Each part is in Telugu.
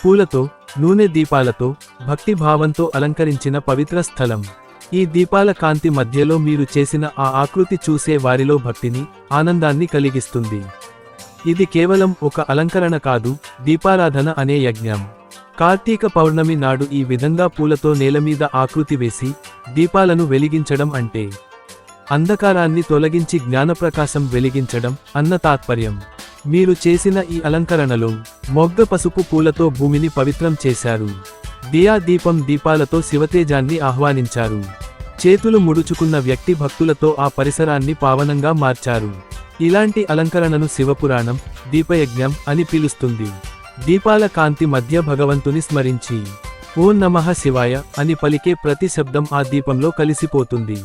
పూలతో, నూనె దీపాలతో, భక్తి భావంతో అలంకరించిన పవిత్ర స్థలం. ఈ దీపాల కాంతి మధ్యలో మీరు చేసిన ఆ ఆకృతి చూసే వారిలో భక్తిని, ఆనందాన్ని కలిగిస్తుంది. ఇది కేవలం ఒక అలంకరణ కాదు, దీపారాధన అనే యజ్ఞం. కార్తీక పౌర్ణమి నాడు ఈ విధంగా పూలతో నేలమీద ఆకృతి వేసి దీపాలను వెలిగించడం అంటే అంధకారాన్ని తొలగించి జ్ఞానప్రకాశం వెలిగించడం అన్న తాత్పర్యం. మీరు చేసిన ఈ అలంకరణలో మొగ్గ పసుపు పూలతో భూమిని పవిత్రం చేశారు. దియా దీపం దీపాలతో శివతేజాన్ని ఆహ్వానించారు. చేతులు ముడుచుకున్న వ్యక్తి భక్తులతో ఆ పరిసరాన్ని పావనంగా మార్చారు. ఇలాంటి అలంకరణను శివపురాణం, దీపయజ్ఞం అని పిలుస్తుంది. దీపాల కాంతి మధ్య భగవంతుని స్మరించి ఓం నమః శివాయ అని పలికే ప్రతి శబ్దం ఆ దీపంలో కలిసిపోతుంది.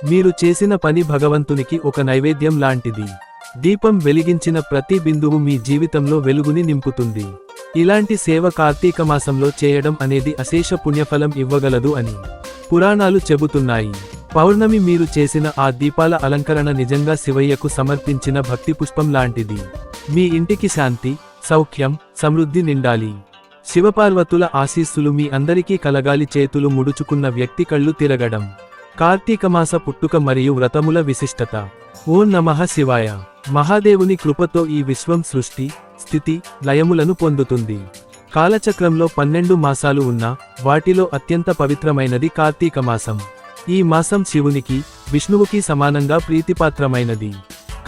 మీరు చేసిన పని భగవంతునికి ఒక నైవేద్యం లాంటిది. దీపం వెలిగించిన ప్రతి బిందువు మీ జీవితంలో వెలుగుని నింపుతుంది. ఇలాంటి సేవ కార్తీక మాసంలో చేయడం అనేది అశేష పుణ్యఫలం ఇవ్వగలదు అని పురాణాలు చెబుతున్నాయి. పౌర్ణమి మీరు చేసిన ఆ దీపాల అలంకరణ నిజంగా శివయ్యకు సమర్పించిన భక్తి పుష్పం లాంటిది. మీ ఇంటికి శాంతి, సౌఖ్యం, సమృద్ధి నిండాలి. శివపార్వతుల ఆశీస్సులు మీ అందరికీ కలగాలి. చేతులు ముడుచుకున్న వ్యక్తి కళ్ళు తిరగడం కార్తీకమాస పుట్టుక మరియు వ్రతముల విశిష్టత. ఓం నమః శివాయ. మహాదేవుని కృపతో ఈ విశ్వం సృష్టి, స్థితి, లయములను పొందుతుంది. కాలచక్రంలో 12 మాసాలు ఉన్నా వాటిలో అత్యంత పవిత్రమైనది కార్తీక మాసం. ఈ మాసం శివునికి, విష్ణువుకి సమానంగా ప్రీతిపాత్రమైనది.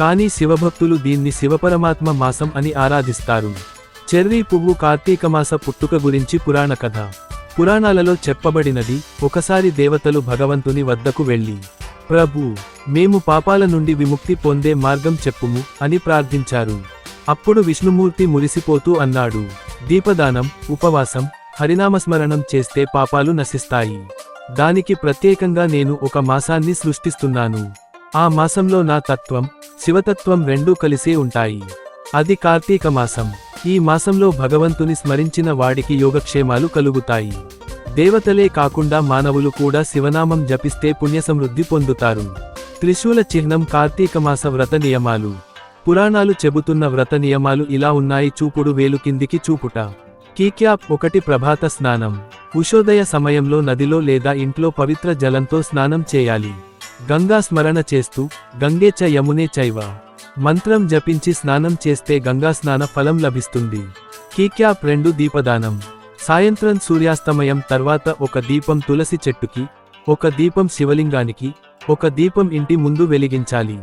కానీ శివభక్తులు దీన్ని శివపరమాత్మ మాసం అని ఆరాధిస్తారు. చెర్రీ పువ్వు కార్తీకమాస పుట్టుక గురించి పురాణ కథ. పురాణాలలో చెప్పబడినది, ఒకసారి దేవతలు భగవంతుని వద్దకు వెళ్ళి, ప్రభూ, మేము పాపాల నుండి విముక్తి పొందే మార్గం చెప్పుము అని ప్రార్థించారు. అప్పుడు విష్ణుమూర్తి మురిసిపోతూ అన్నాడు, దీపదానం, ఉపవాసం, హరినామస్మరణం చేస్తే పాపాలు నశిస్తాయి. దానికి ప్రత్యేకంగా నేను ఒక మాసాన్ని సృష్టిస్తున్నాను. ఆ మాసంలో నా తత్వం, శివతత్వం రెండూ కలిసే ఉంటాయి. అది కార్తీక మాసం. ఈ మాసంలో భగవంతుని స్మరించిన వాడికి యోగక్షేమాలు కలుగుతాయి. దేవతలే కాకుండా మానవులు కూడా శివనామం జపిస్తే పుణ్యసమృద్ధి పొందుతారు. త్రిశూల చిహ్నం కార్తీకమాస వ్రత నియమాలు. పురాణాలు చెబుతున్న వ్రత నియమాలు ఇలా ఉన్నాయి. చూపుడు వేలు కిందికి చూపుట. కీక్యాప్ 1 ప్రభాత స్నానం. ఉషోదయ సమయంలో నదిలో లేదా ఇంట్లో పవిత్ర జలంతో స్నానం చేయాలి. గంగా స్మరణ చేస్తూ గంగే చ యమునే చైవ మంత్రం జపించి స్నానం చేస్తే గంగా స్నాన ఫలం లభిస్తుంది. కీక్యాప్ 2 దీపదానం. సాయంత్రం సూర్యాస్తమయం తర్వాత ఒక దీపం తులసి చెట్టుకి, ఒక దీపం శివలింగానికి, ఒక దీపం ఇంటి ముందు వెలిగించాలి.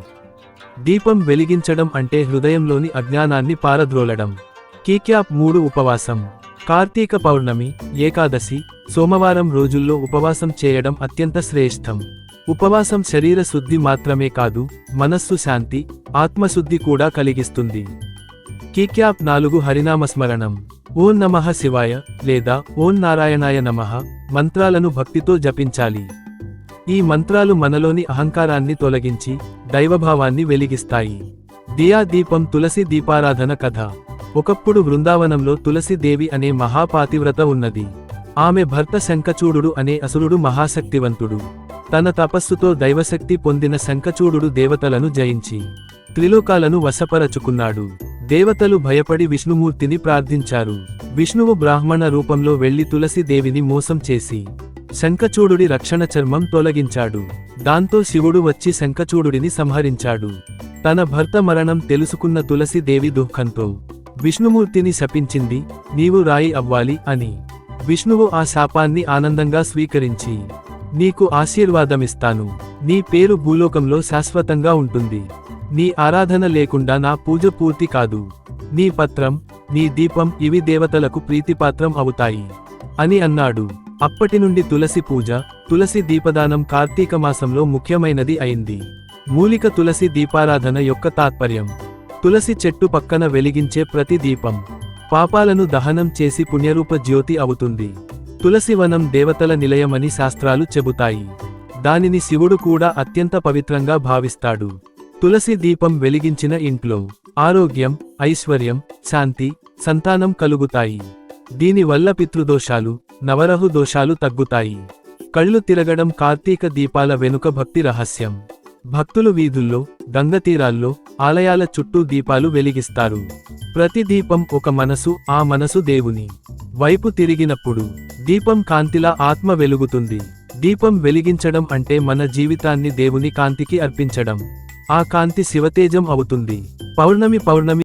దీపం వెలిగించడం అంటే హృదయంలోని అజ్ఞానాన్ని పారద్రోలడం. కీక్యాప్ 3 ఉపవాసం. కార్తీక పౌర్ణమి, ఏకాదశి, సోమవారం రోజుల్లో ఉపవాసం చేయడం అత్యంత శ్రేష్టం. ఉపవాసం శరీర శుద్ధి మాత్రమే కాదు, మనస్సు శాంతి, ఆత్మశుద్ధి కూడా కలిగిస్తుంది. కీక్యాప్ 4 హరినామస్మరణం. ఓం నమః శివాయ లేదా ఓం నారాయణాయ నమః మంత్రాలను భక్తితో జపించాలి. ఈ మంత్రాలు మనలోని అహంకారాన్ని తొలగించి దైవభావాన్ని వెలిగిస్తాయి. దియా దీపం తులసి దీపారాధన కథ. ఒకప్పుడు బృందావనంలో తులసి దేవి అనే మహాపాతివ్రత ఉన్నది. ఆమె భర్త శంఖచూడుడు అనే అసురుడు మహాశక్తివంతుడు. తన తపస్సుతో దైవశక్తి పొందిన శంఖచూడుడు దేవతలను జయించి త్రిలోకాలను వశపరచుకున్నాడు. దేవతలు భయపడి విష్ణుమూర్తిని ప్రార్థించారు. విష్ణువు బ్రాహ్మణ రూపంలో వెళ్లి తులసి దేవిని మోసం చేసి శంఖచూడుడి రక్షణ చర్మం తొలగించాడు. దాంతో శివుడు వచ్చి శంఖచూడుడిని సంహరించాడు. తన భర్త మరణం తెలుసుకున్న తులసి దేవి దుఃఖంతో విష్ణుమూర్తిని శపించింది, నీవు రాయి అవ్వాలి అని. విష్ణువు ఆ శాపాన్ని ఆనందంగా స్వీకరించి, నీకు ఆశీర్వాదమిస్తాను. నీ పేరు భూలోకంలో శాశ్వతంగా ఉంటుంది. నీ ఆరాధన లేకుండా నా పూజ పూర్తి కాదు. నీ పత్రం, నీ దీపం ఇవి దేవతలకు ప్రీతిపాత్రం అవుతాయి అని అన్నాడు. అప్పటి నుండి తులసి పూజ, తులసి దీపదానం కార్తీక మాసంలో ముఖ్యమైనది అయింది. మూలిక తులసి దీపారాధన యొక్క తాత్పర్యం. తులసి చెట్టు పక్కన వెలిగించే ప్రతి దీపం పాపాలను దహనం చేసి పుణ్యరూప జ్యోతి అవుతుంది. తులసి వనం దేవతల నిలయమని శాస్త్రాలు చెబుతాయి. దానిని శివుడు కూడా అత్యంత పవిత్రంగా భావిస్తాడు. తులసి దీపం వెలిగించిన ఇంట్లో ఆరోగ్యం, ఐశ్వర్యం, శాంతి, సంతానం కలుగుతాయి. దీనివల్ల పితృదోషాలు, నవరహు దోషాలు తగ్గుతాయి. కళ్ళు తిరగడం కార్తీక దీపాల వెనుక భక్తి రహస్యం. భక్తులు వీధుల్లో, గంగ తీరాల్లో, ఆలయాల చుట్టూ దీపాలు వెలిగిస్తారు. ప్రతి దీపం ఒక మనసు, ఆ మనసు దేవుని వైపు తిరిగినప్పుడు దీపం కాంతిలా ఆత్మ వెలుగుతుంది. దీపం వెలిగించడం అంటే మన జీవితాన్ని దేవుని కాంతికి అర్పించడం. ఆ కాంతి శివతేజం అవుతుంది. పౌర్ణమి